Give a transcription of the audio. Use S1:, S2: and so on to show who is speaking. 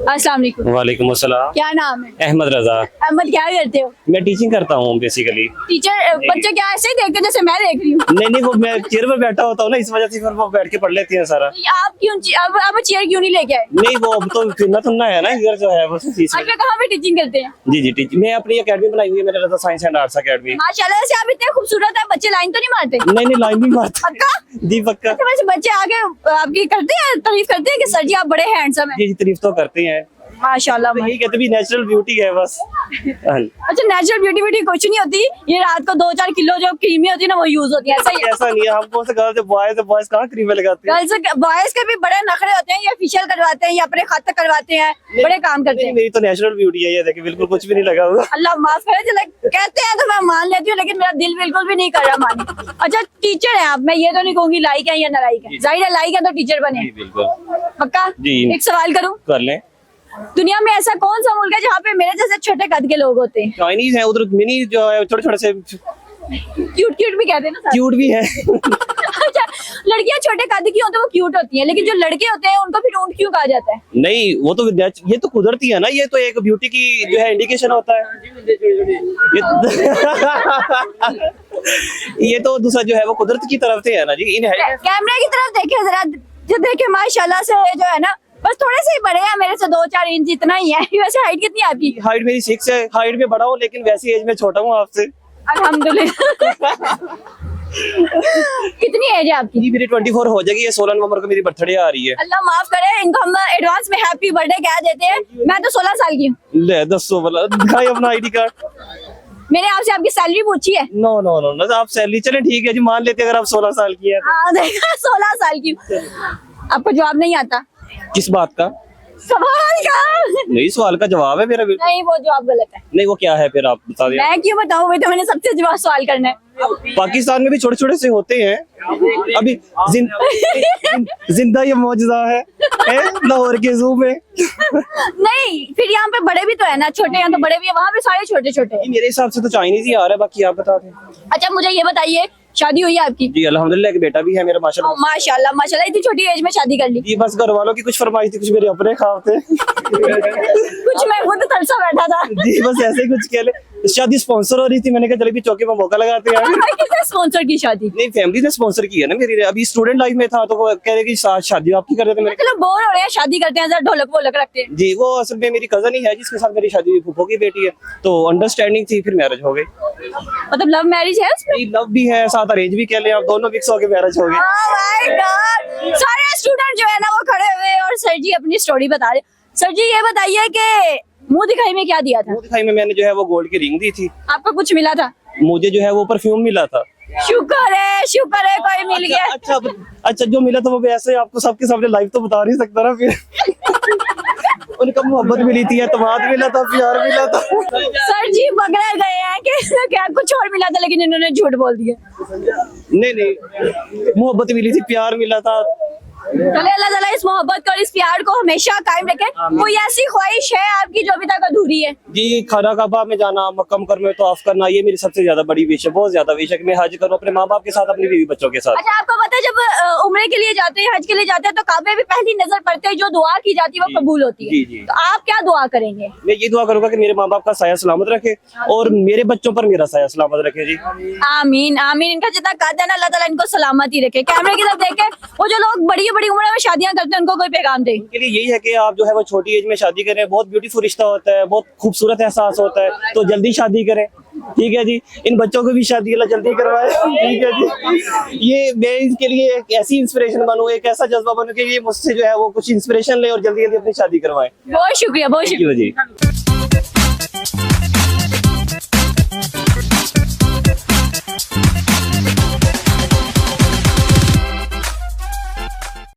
S1: अस्सलाम वालेकुम।
S2: वालेकुम अस्सलाम।
S1: क्या नाम है?
S2: अहमद रजा।
S1: अहमद, क्या करते हो?
S2: मैं टीचिंग करता हूँ बेसिकली।
S1: टीचर बच्चे क्या ऐसे ही देखते हैं जैसे मैं देख रही हूँ?
S2: नहीं वो मैं चेयर पर बैठा होता हूँ ना, इस वजह से फिर वो बैठ के पढ़ लेती हैं सारा।
S1: तो आप क्यों अब चेयर क्यों नहीं लेके आए?
S2: नहीं वो अब तो फिरना थुनना है ना इधर जो है वो चीज।
S1: अच्छा, कहाँ पे टीचिंग करते हैं?
S2: जी जी टीचिंग मैं अपनी अकेडमी बनाई हुई है, मेरा रजा साइंस एंड आर्ट्स अकेडमी।
S1: माशाल्लाह से आप इतने खूबसूरत है, बच्चे लाइन तो नहीं मारते?
S2: नहीं लाइन नहीं मारते।
S1: पक्का?
S2: जी पक्का।
S1: अच्छा, वैसे बच्चे आगे आपकी करते हैं, तारीफ करते हैं कि सर जी आप बड़े हैंडसम हैं?
S2: जी तारीफ तो करते हैं,
S1: माशाल्लाह।
S2: यही कहते भी नेचुरल ब्यूटी है बस।
S1: अच्छा, नेचुरल ब्यूटी ब्यूटी कुछ नहीं होती, ये रात को 2-4 किलो जो क्रीमें होती है ना वो यूज होती है, ऐसा ही है?
S2: ऐसा नहीं है, हमको से गर्ल्स बॉयज कहाँ क्रीमें लगाते हैं।
S1: गर्ल्स बॉयज के भी बड़े नखरे होते हैं, ये फेशियल करवाते हैं या अपने खत करवाते हैं, बड़े काम करते हैं।
S2: मेरी तो नेचुरल ब्यूटी है, ये देखिए बिल्कुल कुछ भी नहीं लगा हुआ।
S1: अल्लाह माफ करे, चले कहते हैं तो मैं मान लेती हूँ, लेकिन मेरा दिल बिल्कुल भी नहीं कर रहा माने। अच्छा, टीचर है आप, मैं ये तो नहीं कहूँगी लाइक है या नालायक है, जाहिर है लाइक है तो टीचर बने।
S2: बिल्कुल
S1: पक्का?
S2: जी।
S1: एक सवाल करूँ?
S2: कर लें।
S1: दुनिया में ऐसा कौन सा मुल्क है जहाँ पे मेरे जैसे छोटे कद के लोग होते हैं?
S2: चाइनीज है उधर, मिनी जो है छोटे छोटे से
S1: क्यूट क्यूट भी कहते हैं ना साथ।
S2: क्यूट भी है।
S1: अच्छा, लड़कियाँ छोटे कद की होती है वो क्यूट होती हैं, लेकिन जो लड़के होते हैं उनको फिर ऊंट क्यों कहा जाता है?
S2: नहीं वो तो ये तो कुदरती है ना, ये तो एक ब्यूटी की जो है इंडिकेशन होता है। ये तो दूसरा जो है वो कुदरत की तरफ से है ना जी।
S1: कैमरे की तरफ देखे जरा, जो देखे माशाल्लाह से जो है ना, बस थोड़े से ही बड़े हैं मेरे से, 2-4 इंच इतना ही है। वैसे हाइट कितनी है आपकी?
S2: हाइट मेरी 6 है, हाइट में बड़ा हूँ लेकिन वैसी एज में छोटा हूँ आपसे।
S1: अल्हम्दुलिल्लाह। कितनी एज है आपकी?
S2: जी मेरी 24 हो जाएगी, ये 16 नवंबर को मेरी बर्थडे आ रही है।
S1: अल्लाह माफ करे, इनको हम एडवांस में हैप्पी बर्थडे कह देते हैं। मैं तो 16 साल की हूँ।
S2: ले 200 वाला दिखाई अपना आईडी कार्ड।
S1: मैंने आपसे आपकी सैलरी पूछी है।
S2: नो नो नो नो, आप सैलरी चले ठीक है जी, मान लेते अगर आप 16 साल की है।
S1: हाँ देखा, 16 साल की हूँ। आपको जवाब नहीं आता?
S2: किस बात का?
S1: सवाल का?
S2: नहीं सवाल का जवाब है मेरा।
S1: नहीं, वो जवाब गलत है।
S2: नहीं वो क्या है फिर आप बता दें।
S1: मैं क्यों बताऊँ, भाई तो मैंने सबसे जवाब सवाल करना है।
S2: पाकिस्तान में भी छोटे छोटे से होते हैं अभी। जिंदा ये मौजूदा है लाहौर के जू में।
S1: नहीं, फिर यहाँ पे बड़े भी तो है ना, छोटे यहाँ तो बड़े भी है, वहाँ पे सारे छोटे छोटे हैं।
S2: मेरे हिसाब से तो चाइनीज ही आ रहा है, बाकी आप बता दें।
S1: अच्छा, मुझे ये बताइए, शादी हुई है आपकी?
S2: जी अल्हम्दुलिल्लाह, एक बेटा भी है मेरा माशाल्लाह।
S1: माशाल्लाह माशाल्लाह, इतनी छोटी एज में शादी कर ली?
S2: जी बस घर वालों की कुछ फरमाइश थी, कुछ मेरे अपने ख्वाब थे।
S1: कुछ मैं खुद तरसा बैठा था।
S2: जी बस ऐसे ही कुछ कह ले। शादी स्पॉन्सर हो रही थी, मैंने कहा चलो भी चौके पर मौका लगाते हैं।
S1: किसने स्पॉन्सर की शादी?
S2: नहीं फैमिली ने स्पॉन्सर की है ना मेरी, अभी स्टूडेंट लाइफ में था तो वो कह रहे कि शादी आपकी कर रहे थे। मेरे
S1: चलो बोर हो रहे हैं, शादी करते हैं, जरा ढोलक वोलक रखते हैं।
S2: जी वो असल में मेरी कजन ही है जिसके साथ मेरी शादी हुई, फूफो की बेटी है, तो अंडरस्टैंडिंग थी, फिर मैरिज हो गई।
S1: मतलब लव मैरिज है उसमें?
S2: लव भी है साथ अरेंज भी कह ले आप, दोनों मिक्स होके मैरिज हो गए।
S1: Oh my God! सारे स्टूडेंट जो है ना वो खड़े हुए और सर जी अपनी स्टोरी बता रहे। सर जी ये बताइए कि मुंह दिखाई में क्या दिया था?
S2: मुंह दिखाई में मैंने जो है वो गोल्ड की रिंग दी थी।
S1: आपको कुछ मिला था?
S2: मुझे जो है वो परफ्यूम मिला था।
S1: शुक्र है कोई मिल गया।
S2: अच्छा जो मिला था वो वैसे आपको सबके सामने लाइव तो बता नहीं सकता ना फिर। उनका मोहब्बत मिली थी, एतमाद मिला था, प्यार मिला था।
S1: सर जी पकड़े गए हैं कि क्या कुछ और मिला था, लेकिन इन्होंने झूठ बोल दिया।
S2: नहीं मोहब्बत मिली थी, प्यार मिला था।
S1: चले अल्लाह ताला इस मोहब्बत को और इस प्यार को हमेशा कायम रखे। कोई ऐसी ख्वाहिश है आपकी जो अभी तक अधूरी है? जी
S2: खाना काबा में जाना, मक्का मुकर्रम में तवाफ करना, ये मेरी सबसे ज्यादा बड़ी विश है, बहुत ज्यादा विश है कि मैं हज करूं अपने माँ बाप के साथ, अपनी बीवी बच्चों के साथ।
S1: अच्छा, आपको पता है जब उम्रे के लिए जाते हैं, हज के लिए जाते हैं, तो काबे में पहली नजर पड़ते हैं जो दुआ की जाती है वो कबूल होती है।
S2: जी।
S1: तो आप क्या दुआ करेंगे?
S2: मैं ये दुआ करूंगा कि मेरे माँ बाप का साया सलामत रखे और मेरे बच्चों पर मेरा साया सलामत रखे। जी
S1: आमीन आमीन। इनका जितना कद है ना, अल्लाह ताला इनको सलामत ही रखे। कैमरे की तरफ देखे, वो जो लोग बड़ी बड़ी उम्र में शादियां करते हैं उनको कोई पैगाम दे?
S2: उनके लिए यही है कि आप जो है वो छोटी एज में शादी करें, बहुत ब्यूटीफुल रिश्ता होता है, बहुत खूबसूरत एहसास होता है, तो जल्दी शादी करें। ठीक है जी, इन बच्चों को भी शादी अल्लाह जल्दी करवाए। ठीक है जी, ये मैं इनके लिए एक ऐसी इंस्पिरेशन बनूं, एक ऐसा जज्बा बनूं कि ये मुझसे जो है वो कुछ इंस्पिरेशन ले और जल्दी जल्दी अपनी शादी करवाए।
S1: बहुत शुक्रिया, बहुत शुक्रिया
S2: जी।